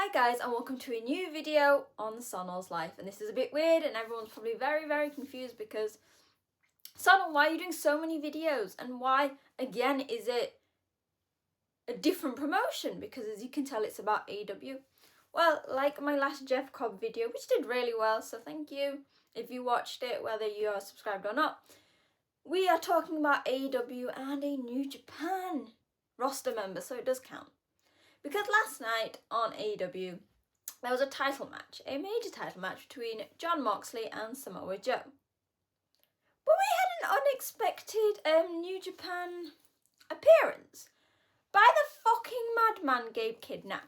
Hi guys, and welcome to a new video on Sonal's life. And this is a bit weird and everyone's probably very confused because Sonal, why are you doing so many videos? And why again is it a different promotion? Because as you can tell, it's about AEW. Well, like my last Jeff Cobb video, which did really well, so thank you if you watched it, whether you are subscribed or not. We are talking about AEW and a New Japan roster member, so it does count. Because last night on AEW, there was a title match, a major title match between Jon Moxley and Samoa Joe. But we had an unexpected New Japan appearance by the fucking madman Gabe Kidd. Now,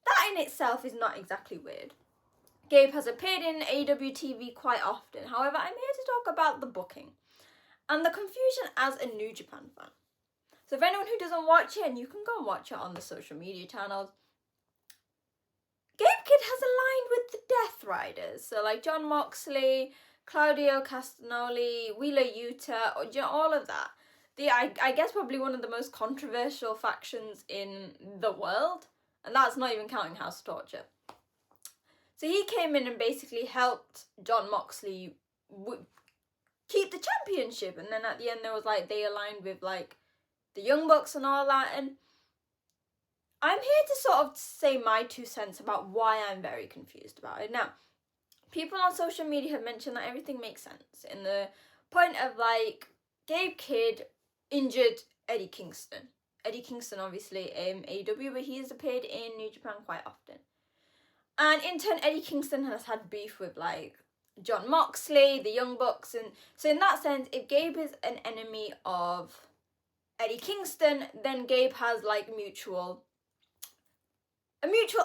that in itself is not exactly weird. Gabe has appeared in AEW TV quite often. However, I'm here to talk about the booking and the confusion as a New Japan fan. So for anyone who doesn't watch it, and you can go and watch it on the social media channels, Gabe Kidd has aligned with the Death Riders. So like Jon Moxley, Claudio Castagnoli, Wheeler Yuta, all of that. I guess probably one of the most controversial factions in the world. And that's not even counting House of Torture. So he came in and basically helped Jon Moxley keep the championship. And then at the end there was like, they aligned with like the Young Bucks and all that, and I'm here to sort of say my 2 cents about why I'm very confused about it. Now, people on social media have mentioned that everything makes sense in the point of like Gabe Kidd injured Eddie Kingston. Eddie Kingston obviously AEW, but he has appeared in New Japan quite often. And in turn, Eddie Kingston has had beef with like Jon Moxley, the Young Bucks, and so in that sense, if Gabe is an enemy of Eddie Kingston, then Gabe has like a mutual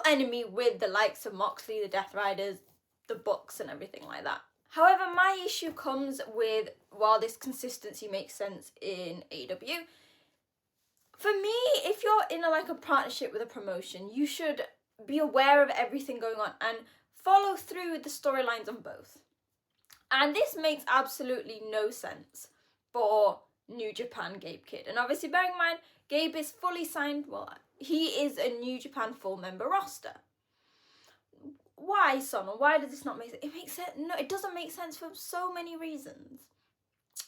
enemy with the likes of Moxley, the Death Riders, the Bucks and everything like that. However, my issue comes with, while this consistency makes sense in AEW, for me, if you're in a partnership with a promotion, you should be aware of everything going on and follow through with the storylines on both. And this makes absolutely no sense for New Japan Gabe Kidd. And obviously, bearing in mind, Gabe is fully signed, well, he is a New Japan full member roster. Why, Son? Why does this not make sense? It makes sense. No, it doesn't make sense for so many reasons.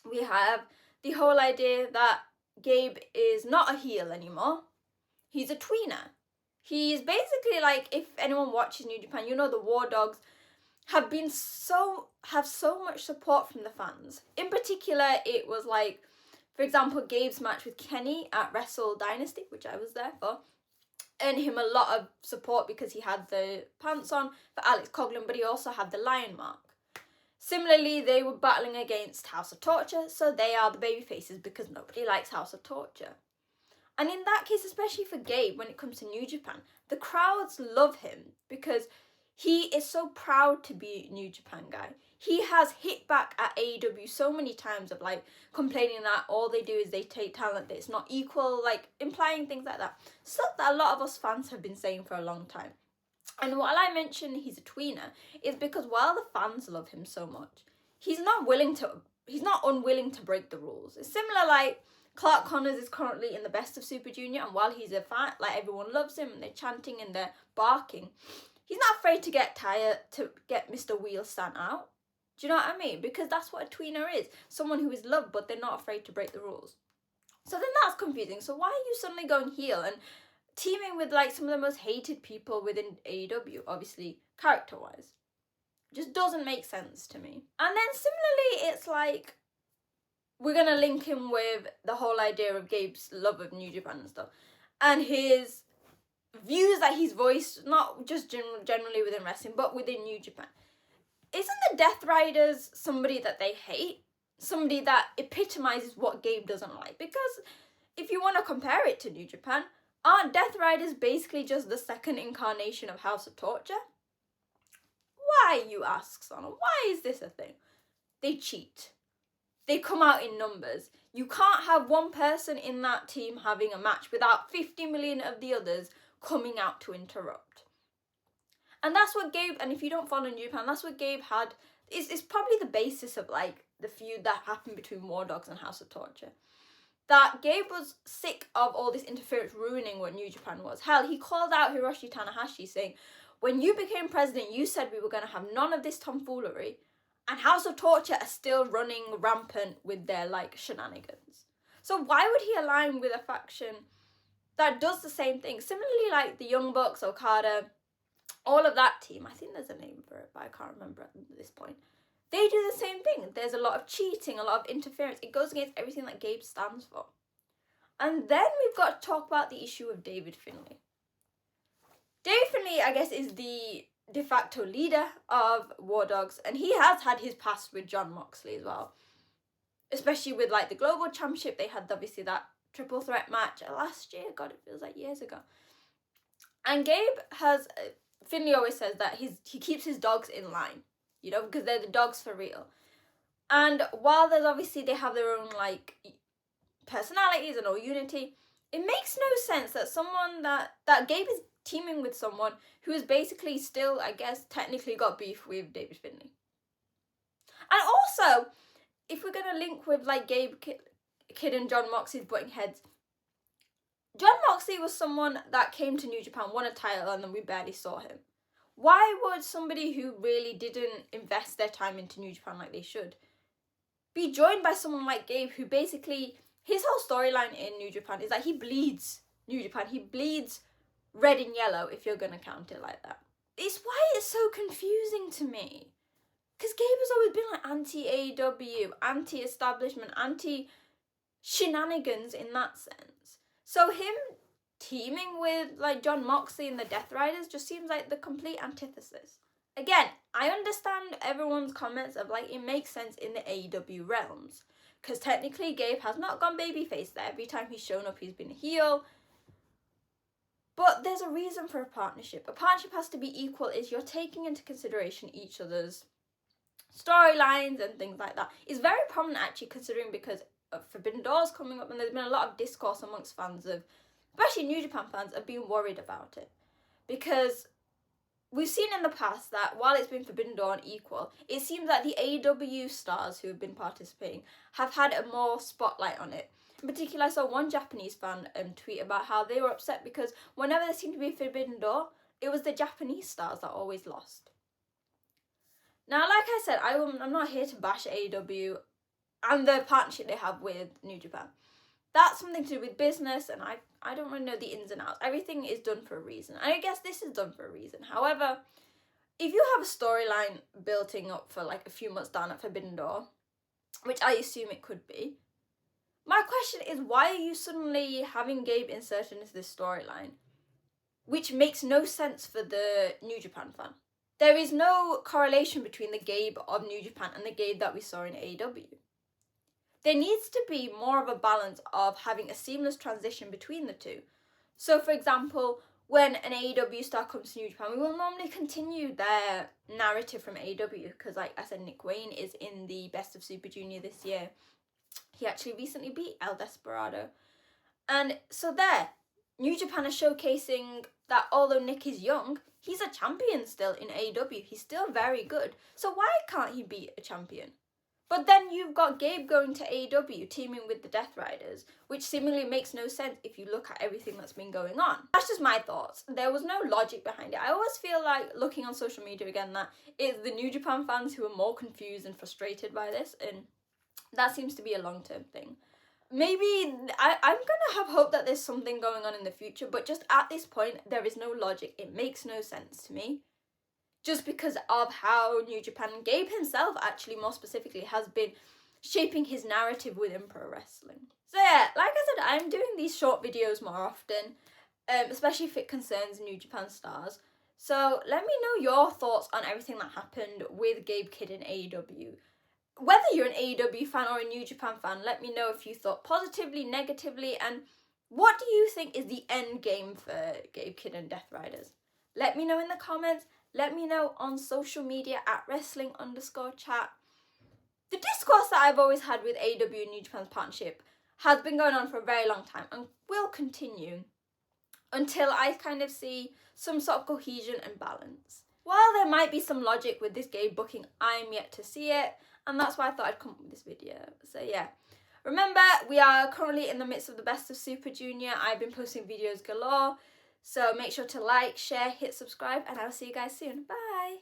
We have the whole idea that Gabe is not a heel anymore. He's a tweener. He's basically like, if anyone watches New Japan, you know the War Dogs have so much support from the fans. In particular, it was like, for example, Gabe's match with Kenny at Wrestle Dynasty, which I was there for, earned him a lot of support because he had the pants on for Alex Coughlin, but he also had the lion mark. Similarly, they were battling against House of Torture, so they are the baby faces because nobody likes House of Torture. And in that case, especially for Gabe, when it comes to New Japan, the crowds love him because he is so proud to be a New Japan guy. He has hit back at AEW so many times of like complaining that all they do is they take talent, that it's not equal, like implying things like that. Stuff that a lot of us fans have been saying for a long time. And while I mention he's a tweener, is because while the fans love him so much, he's not unwilling to break the rules. It's similar like Clark Connors is currently in the Best of Super Junior, and while he's a fan, like everyone loves him and they're chanting and they're barking, he's not afraid to get tired, to get Mr. Wheel sent out. Do you know what I mean? Because that's what a tweener is. Someone who is loved, but they're not afraid to break the rules. So then that's confusing. So why are you suddenly going heel and teaming with like some of the most hated people within AEW, obviously character-wise? Just doesn't make sense to me. And then similarly, it's like, we're going to link him with the whole idea of Gabe's love of New Japan and stuff. And his views that he's voiced, not just generally within wrestling, but within New Japan. Isn't the Death Riders somebody that they hate? Somebody that epitomizes what Gabe doesn't like? Because if you want to compare it to New Japan, aren't Death Riders basically just the second incarnation of House of Torture? Why, you ask, Sana? Why is this a thing? They cheat. They come out in numbers. You can't have one person in that team having a match without 50 million of the others coming out to interrupt. And that's what Gabe, and if you don't follow New Japan, that's what Gabe had. It's probably the basis of like the feud that happened between War Dogs and House of Torture. that Gabe was sick of all this interference ruining what New Japan was. Hell, he called out Hiroshi Tanahashi saying, when you became president, you said we were going to have none of this tomfoolery, and House of Torture are still running rampant with their, like, shenanigans. So why would he align with a faction that does the same thing? Similarly, like the Young Bucks, Okada, all of that team, I think there's a name for it, but I can't remember at this point. They do the same thing. There's a lot of cheating, a lot of interference. It goes against everything that Gabe stands for. And then we've got to talk about the issue of David Finlay. David Finlay, I guess, is the de facto leader of War Dogs, and he has had his past with Jon Moxley as well. Especially with, like, the Global Championship. They had, obviously, that triple threat match last year. God, it feels like years ago. And Gabe has... Finlay always says that he keeps his dogs in line, you know, because they're the dogs for real. And while there's obviously they have their own, like, personalities and all unity, it makes no sense that someone that Gabe is teaming with someone who is basically still, I guess, technically got beef with David Finlay. And also, if we're going to link with, like, Gabe Kidd and Jon Moxley's butting heads, Jon Moxley was someone that came to New Japan, won a title, and then we barely saw him. Why would somebody who really didn't invest their time into New Japan like they should be joined by someone like Gabe, who basically, his whole storyline in New Japan is that he bleeds New Japan. He bleeds red and yellow, if you're going to count it like that. It's why it's so confusing to me. Because Gabe has always been like anti-AEW, anti-establishment, anti-shenanigans in that sense. So him teaming with, like, Jon Moxley and the Death Riders just seems like the complete antithesis. Again, I understand everyone's comments of, like, it makes sense in the AEW realms. Because technically Gabe has not gone babyface there. Every time he's shown up, he's been a heel. But there's a reason for a partnership. A partnership has to be equal is you're taking into consideration each other's storylines and things like that. It's very prominent, actually, considering because Forbidden Door's coming up, and there's been a lot of discourse amongst fans of, especially New Japan fans, have been worried about it. Because we've seen in the past that while it's been Forbidden Door and equal, it seems like the AEW stars who have been participating have had a more spotlight on it. In particular, I saw one Japanese fan tweet about how they were upset because whenever there seemed to be a Forbidden Door, it was the Japanese stars that always lost. Now, like I said, I'm not here to bash AEW and the partnership they have with New Japan. That's something to do with business, and I don't really know the ins and outs. Everything is done for a reason, and I guess this is done for a reason. However, if you have a storyline building up for, like, a few months down at Forbidden Door, which I assume it could be, my question is, why are you suddenly having Gabe inserted into this storyline, which makes no sense for the New Japan fan? There is no correlation between the Gabe of New Japan and the Gabe that we saw in AEW. There needs to be more of a balance of having a seamless transition between the two. So, for example, when an AEW star comes to New Japan, we will normally continue their narrative from AEW because, like I said, Nick Wayne is in the Best of Super Junior this year. He actually recently beat El Desperado. And so there, New Japan is showcasing that although Nick is young, he's a champion still in AEW. He's still very good. So why can't he be a champion? But then you've got Gabe going to AEW, teaming with the Death Riders, which seemingly makes no sense if you look at everything that's been going on. That's just my thoughts. There was no logic behind it. I always feel like, looking on social media again, that it's the New Japan fans who are more confused and frustrated by this, and that seems to be a long-term thing. Maybe, I'm going to have hope that there's something going on in the future, but just at this point, there is no logic. It makes no sense to me. Just because of how New Japan, Gabe himself actually more specifically, has been shaping his narrative within pro wrestling. So yeah, like I said, I'm doing these short videos more often, especially if it concerns New Japan stars. So let me know your thoughts on everything that happened with Gabe Kidd in AEW. Whether you're an AEW fan or a New Japan fan, let me know if you thought positively, negatively, and what do you think is the end game for Gabe Kidd and Death Riders? Let me know in the comments. Let me know on social media at wrestling_chat. The discourse that I've always had with AEW and New Japan's partnership has been going on for a very long time and will continue until I kind of see some sort of cohesion and balance. While there might be some logic with this Gabe booking, I'm yet to see it, and that's why I thought I'd come up with this video. So yeah, Remember, we are currently in the midst of the Best of Super Junior. I've been posting videos galore. So make sure to like, share, hit subscribe, and I'll see you guys soon. Bye!